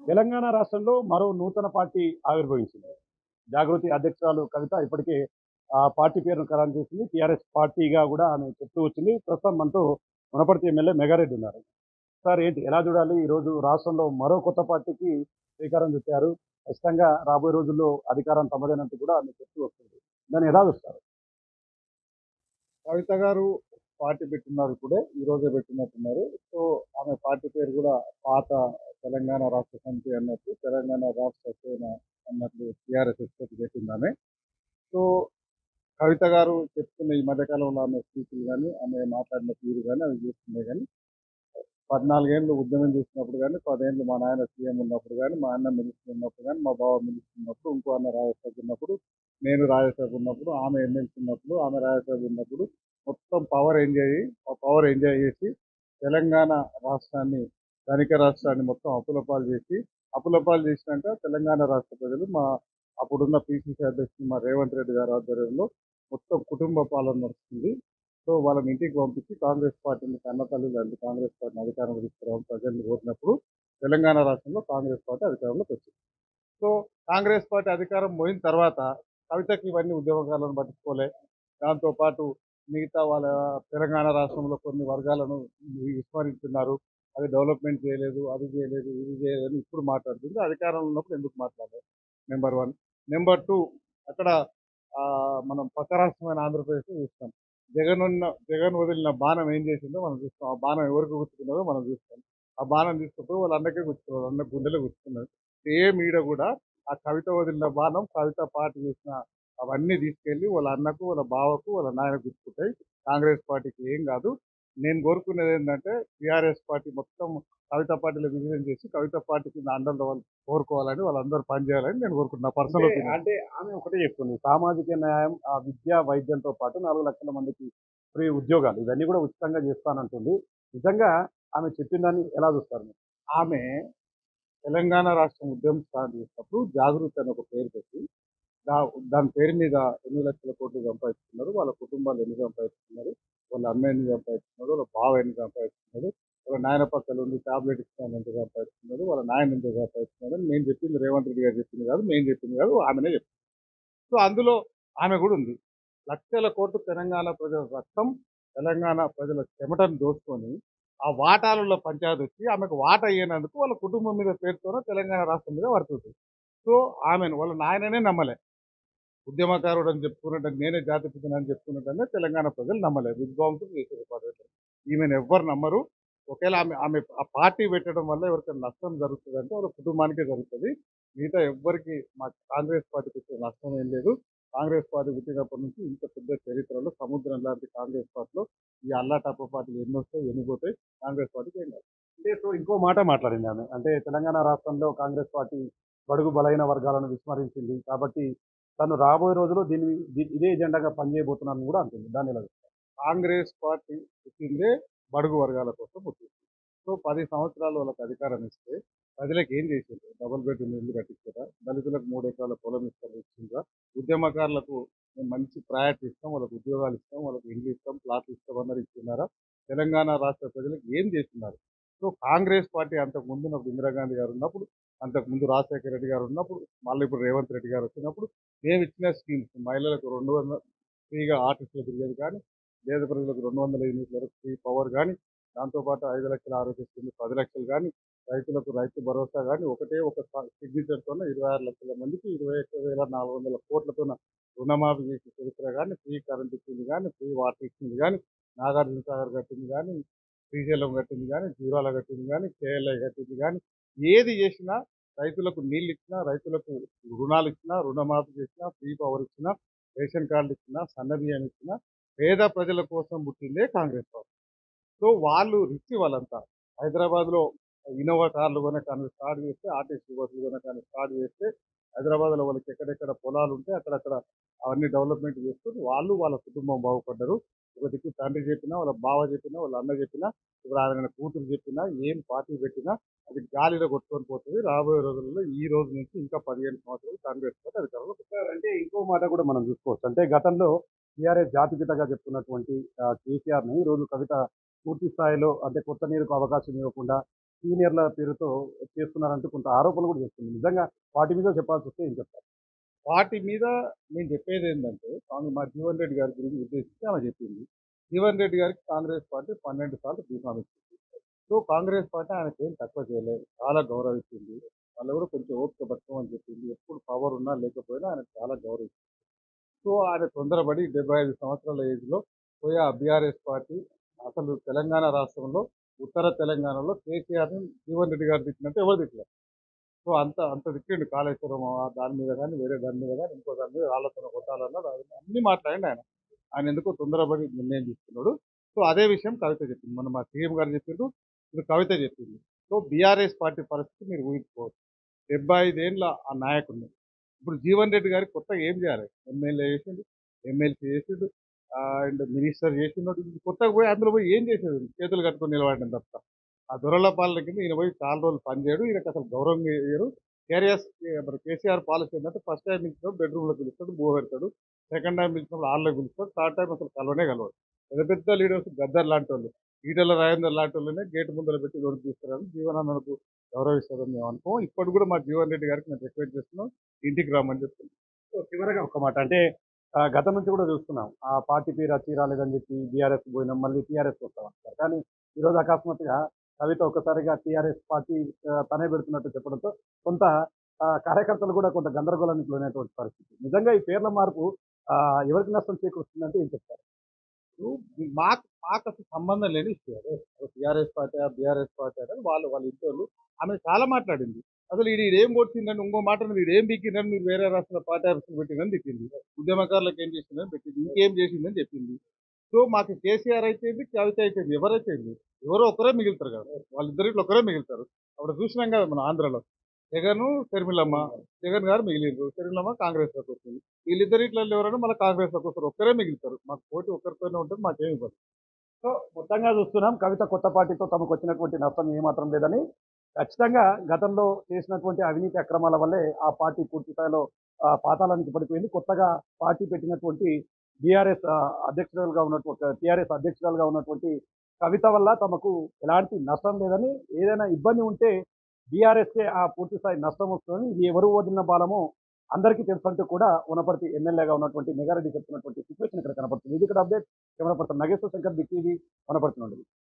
తెలంగాణ రాష్ట్రంలో మరో నూతన పార్టీ ఆవిర్భవించింది. జాగృతి అధ్యక్షురాలు కవిత ఇప్పటికే ఆ పార్టీ పేరును ఖరారు చేసింది. టీఆర్ఎస్ పార్టీగా గూడా ఆమె చెప్తూ వచ్చింది. ప్రస్తుతం మనతో వనపర్తి ఎమ్మెల్యే మెగారెడ్డి ఉన్నారు. సార్ ఏంటి ఎలా చూడాలి? ఈరోజు రాష్ట్రంలో మరో కొత్త పార్టీకి శ్రీకారం చుట్టారు. ఖచ్చితంగా రాబోయే రోజుల్లో అధికారం తమదేనంటూ కూడా ఆమె చెప్తూ వస్తుంది. దాన్ని ఎలా చూస్తారు? కవిత గారు పార్టీ పెట్టినారు ఇప్పుడే. ఈ రోజే పెట్టినట్టున్నారు. సో, ఆమె పార్టీ పేరు కూడా పాత తెలంగాణ రాష్ట్ర సమితి అన్నట్టు, తెలంగాణ రాష్ట్ర సేన అన్నట్లు టీఆర్ఎస్ తోటి పెట్టిందామె. సో, కవిత గారు చెప్తున్న ఈ మధ్య కాలంలో ఆమె స్పీచ్‌లు గాని, ఆమె మాట్లాడిన తీరు గాని, అవి చూస్తుండే గాని 14 ఏళ్ళు ఉద్యమం చేసినప్పుడు గాని, 10 ఏళ్ళు మా నాయన సీఎం ఉన్నప్పుడు గాని, మా అన్న మినిస్టర్ ఉన్నప్పుడు గాని, మా బావ మినిస్టర్ ఉన్నప్పుడు, ఇంకో అన్న రాజ్యసభ ఉన్నప్పుడు, నేను రాజ్యసభ ఉన్నప్పుడు, ఆమె ఎమ్మెల్సీ ఉన్నప్పుడు, ఆమె రాజ్యసభ ఉన్నప్పుడు మొత్తం పవర్ ఎంజాయ్ చేసి తెలంగాణ రాష్ట్రాన్ని, ధనిక రాష్ట్రాన్ని మొత్తం అప్పులపాలు చేసి, అప్పులపాలు చేసినాక తెలంగాణ రాష్ట్ర ప్రజలు మా అప్పుడున్న పిసిసి అధ్యక్షుడు మా రేవంత్ రెడ్డి గారి ఆధ్వర్యంలో మొత్తం కుటుంబ పాలన నడుస్తుంది. సో వాళ్ళని ఇంటికి పంపించి కాంగ్రెస్ పార్టీని కన్నతల్లి లాంటి కాంగ్రెస్ పార్టీని అధికారంలో తీసుకురావడం ప్రజల్ని కోరినప్పుడు తెలంగాణ రాష్ట్రంలో కాంగ్రెస్ పార్టీ అధికారంలోకి వచ్చింది. సో కాంగ్రెస్ పార్టీ అధికారం పోయిన తర్వాత కవితకి ఇవన్నీ ఉద్యమకాలను పట్టించుకోలే. దాంతోపాటు మిగతా వాళ్ళ తెలంగాణ రాష్ట్రంలో కొన్ని వర్గాలను విస్మరిస్తున్నారు. అది డెవలప్మెంట్ చేయలేదు, అది చేయలేదు, ఇది చేయలేదు అని ఇప్పుడు మాట్లాడుతుంది. అధికారంలో ఉన్నప్పుడు ఎందుకు మాట్లాడలేదు? Number one. నెంబర్ టూ, అక్కడ మనం పక్క రాష్ట్రమైన ఆంధ్రప్రదేశ్ చూస్తాం. జగన్ వదిలిన బాణం ఏం చేసిందో మనం చూస్తాం. ఆ బాణం ఎవరికి గుర్తుకున్నదో మనం చూస్తాం. ఆ బాణం తీసుకుపోయి వాళ్ళ అన్నకే గుర్తుకున్నారు, అన్న గుండెలో గుర్తుకున్నారు. సేమ్ ఈడ కూడా ఆ కవిత వదిలిన బాణం, కవిత పార్టీ చేసిన అవన్నీ తీసుకెళ్ళి వాళ్ళ అన్నకు, వాళ్ళ బావకు, వాళ్ళ నాయనకు గుర్తుకుంటాయి. కాంగ్రెస్ పార్టీకి ఏం కాదు. నేను కోరుకునేది ఏంటంటే టీఆర్ఎస్ పార్టీ మొత్తం కవిత పార్టీలో విలీనం చేసి కవిత పార్టీకి నా అండలో వాళ్ళు కోరుకోవాలని, వాళ్ళందరూ పనిచేయాలని నేను కోరుకుంటున్నా. అంటే పర్సనల్ ఒపీనియన్. అంటే ఆమె ఒకటే చెప్తుంది. సామాజిక న్యాయం, విద్య, వైద్యంతో పాటు 4,00,000 మందికి ఫ్రీ ఉద్యోగాలు ఇవన్నీ కూడా ఉచితంగా చేస్తానంటుంది. నిజంగా ఆమె చెప్పిన దాన్ని ఎలా చూస్తారు మీరు? ఆమె తెలంగాణ రాష్ట్రం ఉద్యమం స్టార్ట్ చేసినప్పుడు జాగృతి అని ఒక పేరు పెట్టి దా దాని పేరు మీద ఎన్ని లక్షల కోట్లు సంపాదిస్తున్నారు, వాళ్ళ కుటుంబాలు ఎన్ని సంపాదిస్తున్నారు, వాళ్ళ అమ్మ ఎన్ని సంపాదిస్తున్నారు, వాళ్ళ బావ ఎన్ని సంపాదిస్తున్నారు, వాళ్ళ నాయన పక్కన ఉండి టాబ్లెట్ ఇస్తాను ఎంత సంపాదిస్తున్నారు, వాళ్ళ నాయన ఎంత సంపాదిస్తున్నారు అని నేను చెప్పింది రేవంత్ రెడ్డి గారు చెప్పింది కాదు, మేము చెప్పింది కాదు, ఆమెనే చెప్పింది. సో అందులో ఆమె కూడా ఉంది. లక్షల కోట్లు తెలంగాణ ప్రజల రక్తం, తెలంగాణ ప్రజల చెమటను దోచుకొని ఆ వాటాలలో పంచాయతీ వచ్చి ఆమెకు వాటా ఇయ్యనందుకు వాళ్ళ కుటుంబం మీద పేరుతోనే తెలంగాణ రాష్ట్రం మీద పడుతుంది. సో ఆమెను వాళ్ళ నాయననే నమ్మలే. ఉద్యమకారుడు అని చెప్పుకున్నట్టు, నేనే జాతిపితని అని చెప్పుకున్నట్టనే తెలంగాణ ప్రజలు నమ్మలేదు. విధ్వంసం చేశారు పద్ధతి. ఈమెను ఎవ్వరు నమ్మరు. ఒకవేళ ఆమె ఆమె ఆ పార్టీ పెట్టడం వల్ల ఎవరికైనా నష్టం జరుగుతుందంటే వాళ్ళ కుటుంబానికే జరుగుతుంది. మిగతా ఎవ్వరికి మా కాంగ్రెస్ పార్టీకి వచ్చే నష్టం ఏం లేదు. కాంగ్రెస్ పార్టీ పుట్టినప్పటి నుంచి ఇంత పెద్ద చరిత్రలో సముద్రం లాంటి కాంగ్రెస్ పార్టీలో ఈ అల్లాటప్ప పార్టీలు ఎన్ని వస్తాయి, ఎన్ని పోతాయి, కాంగ్రెస్ పార్టీకి ఏం కాదు. అంటే సో ఇంకో మాట మాట్లాడింది ఆమె. అంటే తెలంగాణ రాష్ట్రంలో కాంగ్రెస్ పార్టీ బడుగు బలైన వర్గాలను విస్మరించింది. కాబట్టి తను రాబోయే రోజుల్లో ఇదే ఎజెండాగా పనిచేయబోతున్నానని కూడా అంటుంది. దాన్ని ఎలా చూస్తారు? కాంగ్రెస్ పార్టీ పుట్టిందే బడుగు వర్గాల కోసం పుట్టింది. సో 10 సంవత్సరాలు వాళ్ళకి అధికారం ఇస్తే ప్రజలకు ఏం చేసిండ్రు? డబుల్ బెడ్రూమ్ ఇల్లు కట్టించారా? దళితులకు 3 ఎకరాల పొలం ఇచ్చిండ్రా? ఉద్యమకారులకు మేము మంచి ప్రయారిటీ ఇస్తాం, వాళ్ళకి ఉద్యోగాలు ఇస్తాం, వాళ్ళకి ఇండ్లు ఇస్తాం, ప్లాట్లు ఇస్తాం అన్నారు, ఇస్తున్నారా? తెలంగాణ రాష్ట్ర ప్రజలకు ఏం చేస్తున్నారు? సో కాంగ్రెస్ పార్టీ అంతకు ముందు ఉన్నప్పుడు ఇందిరాగాంధీ గారు ఉన్నప్పుడు, అంతకుముందు రాజశేఖర రెడ్డి గారు ఉన్నప్పుడు, మళ్ళీ ఇప్పుడు రేవంత్ రెడ్డి గారు వచ్చినప్పుడు మేము ఇచ్చిన స్కీమ్స్ మహిళలకు 200 ఫ్రీగా ఆర్టీసీలో తిరిగేది కానీ, పేద ప్రజలకు 200 యూనిట్ల వరకు ఫ్రీ పవర్ కానీ, దాంతోపాటు 5 లక్షల ఆరోగ్యశ్రీ 10 లక్షలు కానీ, రైతులకు రైతు భరోసా కానీ, ఒకటే ఒక సిగ్నేచర్తోనే 26 లక్షల మందికి 21,400 కోట్లతోన రుణమాఫీ చేసే చరిత్ర కానీ, ఫ్రీ కరెంట్ ఇచ్చింది కానీ, ఫ్రీ వాటర్ ఇచ్చింది కానీ, నాగార్జున సాగర్ కట్టింది కానీ, శ్రీశైలం కట్టింది కానీ, జీరాల కట్టింది కానీ, కేఎల్ఐ కట్టింది కానీ, ఏది చేసినా రైతులకు నీళ్ళు ఇచ్చినా, రైతులకు రుణాలు ఇచ్చినా, రుణమాఫీ చేసినా, ఫ్రీ పవర్ ఇచ్చినా, రేషన్ కార్డులు ఇచ్చినా, సన్న బియ్యం ఇచ్చినా, పేద ప్రజల కోసం పుట్టిందే కాంగ్రెస్ పార్టీ. సో వాళ్ళు రిచ్ వాళ్ళంతా. హైదరాబాద్‌లో ఇన్నోవా కార్లు కొనటానికి స్టార్ట్ చేస్తే, ఆర్టీసీ బస్సులు కొనటానికి స్టార్ట్ చేస్తే, హైదరాబాద్‌లో వాళ్ళకి ఎక్కడెక్కడ పొలాలుంటే అక్కడక్కడ అవన్నీ డెవలప్‌మెంట్ చేసుకొని వాళ్ళు, వాళ్ళ కుటుంబం బాగుపడ్డారు. ఒక దిక్కు తండ్రి చెప్పినా, వాళ్ళ బావ చెప్పినా, వాళ్ళ అన్న చెప్పినా, ఇప్పుడు ఆయన కూతురు చెప్పినా, ఏం పార్టీ పెట్టినా అది గాలిలో కొట్టుకొని పోతది. రాబోయే రోజుల్లో ఈ రోజు నుంచి ఇంకా 15 సంవత్సరాలు కాంగ్రెస్ పార్టీ అధికారంలోకి వస్తది. సార్ అంటే ఇంకో మాట కూడా మనం చూసుకోవచ్చు. అంటే గతంలో టీఆర్ఎస్ జాతిపితగా చెప్తున్నటువంటి కేసీఆర్‌ని ఈరోజు కవిత పూర్తి స్థాయిలో అంటే కొత్త నీరుకు అవకాశం ఇవ్వకుండా సీనియర్ల పేరుతో చేస్తున్నారంటూ కొంత ఆరోపణలు కూడా చేస్తుంది. నిజంగా వాటి మీద చెప్పాల్సి వస్తే ఏం చెప్తారు? వాటి మీద నేను చెప్పేది ఏంటంటే మా జీవన్ రెడ్డి గారి గురించి ఉద్దేశించి ఆమె చెప్పింది. జీవన్ రెడ్డి గారికి కాంగ్రెస్ పార్టీ 12 సార్లు బీఫామ్ ఇచ్చింది. సో కాంగ్రెస్ పార్టీ ఆయనకేం తక్కువ చేయలేదు. చాలా గౌరవించింది. వాళ్ళు కూడా కొంచెం ఓపిక పట్టుకోమని చెప్పింది. ఎప్పుడు పవర్ ఉన్నా లేకపోయినా ఆయనకు చాలా గౌరవించింది. సో ఆయన తొందరపడి 75 సంవత్సరాల ఏజ్‌లో పోయి ఆ బీఆర్ఎస్ పార్టీ అసలు తెలంగాణ రాష్ట్రంలో ఉత్తర తెలంగాణలో కేసీఆర్‌ని జీవన్ రెడ్డి గారు తిట్టినట్టు ఎవరు తిట్టలేదు. సో అంత అంత తిట్టిండు కాళేశ్వరం దాని మీద గాని, వేరే దాని మీద గాని, ఇంకో దాని మీద రాళ్ళతోని కొట్టాలన్నా అన్నీ మాట్లాడిండు ఆయన. ఆయన ఎందుకో తొందరపడి నిర్ణయం తీసుకున్నాడు. సో అదే విషయం కవిత చెప్పింది. మొన్న మా సీఎం గారు చెప్పిండ్రు. ఇప్పుడు కవిత చెప్పింది. సో బీఆర్ఎస్ పార్టీ పరిస్థితి మీరు ఊహించుకోవచ్చు. 75 ఏండ్ల ఆ నాయకుడిని. ఇప్పుడు జీవన్ రెడ్డి గారికి కొత్తగా ఏం చేయాలి? ఎమ్మెల్యే చేసిండు, ఎమ్మెల్సీ చేసిండు, అండ్ మినిస్టర్ చేసిండు. కొత్తగా పోయి అందులో పోయి ఏం చేసేది? చేతులు కట్టుకొని నిలబడడం తప్ప. ఆ దొరల పాలన కింద ఈయన పోయి చాలా రోజులు పనిచేయడు. ఈయనకు అసలు గౌరవం ఇయ్యరు. మరి కేసీఆర్ పాలసీ ఏంటంటే ఫస్ట్ టైం పిలిచినప్పుడు బెడ్‌రూమ్‌లో పిలుస్తాడు, పెడతాడు. సెకండ్ టైం పిలిచినప్పుడు హాల్‌లో పిలుస్తాడు. థర్డ్ టైం అసలు కలవనే కలవడు. పెద్ద పెద్ద లీడర్స్ గద్దర్ లాంటోళ్ళు, ఈటెల రాజేందర్ లాంటోళ్ళనే గేట్ ముందర పెట్టి లోనికి తీసుకురావడం జీవనాన్నకు గౌరవిస్తారని మేము అనుకోం. ఇప్పటికి కూడా మా జీవన్ రెడ్డి గారికి మేము రిక్వెస్ట్ చేస్తున్నాం. ఇంటికి రమ్మని చెప్తున్నాం. సో చివరగా ఒక మాట అంటే గతం నుంచి కూడా చూస్తున్నాం. ఆ పార్టీ పేరు అచ్చి రాలేదని చెప్పి బీఆర్ఎస్ పోయినాం. మళ్ళీ టీఆర్ఎస్ వస్తామంటారు. కానీ ఈరోజు అకస్మాత్తుగా కవిత ఒక్కసారిగా టీఆర్ఎస్ పార్టీ తనే పెడుతున్నట్టు చెప్పడంతో కొంత కార్యకర్తలు కూడా కొంత గందరగోళానికి లోనైనటువంటి పరిస్థితి. నిజంగా ఈ పేర్ల మార్పు ఎవరికి నష్టం చేకూరుస్తుందంటే ఏం చెప్తారు? ఇప్పుడు మాకసలు సంబంధం లేని ఇష్యూ అదే. టీఆర్ఎస్ పార్టీ, బీఆర్ఎస్ పార్టీ అనేది వాళ్ళ ఇంటోళ్ళు. ఆమె చాలా మాట్లాడింది. అసలు ఈడేం కొట్టిందని ఇంకో మాట ఈడేం పీకిందని మీరు వేరే రాష్ట్రంలో పార్టీ ఆఫీసులు పెట్టిందని తిట్టింది. ఉద్యమకారులకు ఏం చేసిందని పెట్టింది. ఇంకేం చేసిందని చెప్పింది. సో మాకు కేసీఆర్ అయితేంది, కవిత అయితేంది ఎవరైతేంది ఎవరో ఒకరే మిగులుతారు కదా! వాళ్ళిద్దరిట్లో ఒకరే మిగులుతారు. అప్పుడు చూసినాం కదా మనం ఆంధ్రాలో. జగను, షర్మిలమ్మ. జగన్ గారు మిగిలిండ్రు. షర్మిలమ్మ కాంగ్రెస్‌లోకి వచ్చింది. వీళ్ళిద్దరిట్లలో ఎవరైనా మళ్ళీ కాంగ్రెస్‌లోకి వస్తారు. ఒక్కరే మిగులుతారు. మాకు పోటీ ఒక్కరితోనే ఉంటది. మాకేమి ఇవ్వదు. సో మొత్తంగా చూస్తున్నాం కవిత కొత్త పార్టీతో తమకు వచ్చినటువంటి నష్టం ఏమాత్రం లేదని, ఖచ్చితంగా గతంలో చేసినటువంటి అవినీతి అక్రమాల వల్లే ఆ పార్టీ పూర్తి స్థాయిలో పాతాళానికి పడిపోయింది. కొత్తగా పార్టీ పెట్టినటువంటి బీఆర్ఎస్ అధ్యక్షురాలుగా ఉన్నటువంటి టీఆర్ఎస్ అధ్యక్షురాలుగా ఉన్నటువంటి కవిత వల్ల తమకు ఎలాంటి నష్టం లేదని, ఏదైనా ఇబ్బంది ఉంటే బీఆర్ఎస్‌కే ఆ పూర్తి స్థాయి నష్టం వస్తుందని, ఇది ఎవరు వదిలిన బాలమో అందరికీ తెలుసంటూ కూడా వనపర్తి ఎమ్మెల్యేగా ఉన్నటువంటి మెగారెడ్డి చెప్తున్నటువంటి సిట్యుయేషన్ ఇక్కడ కనపడుతుంది. ఇది ఇక్కడ update. Camera person Nageshwar Shankar, Big TV, Wanaparthy నుండి.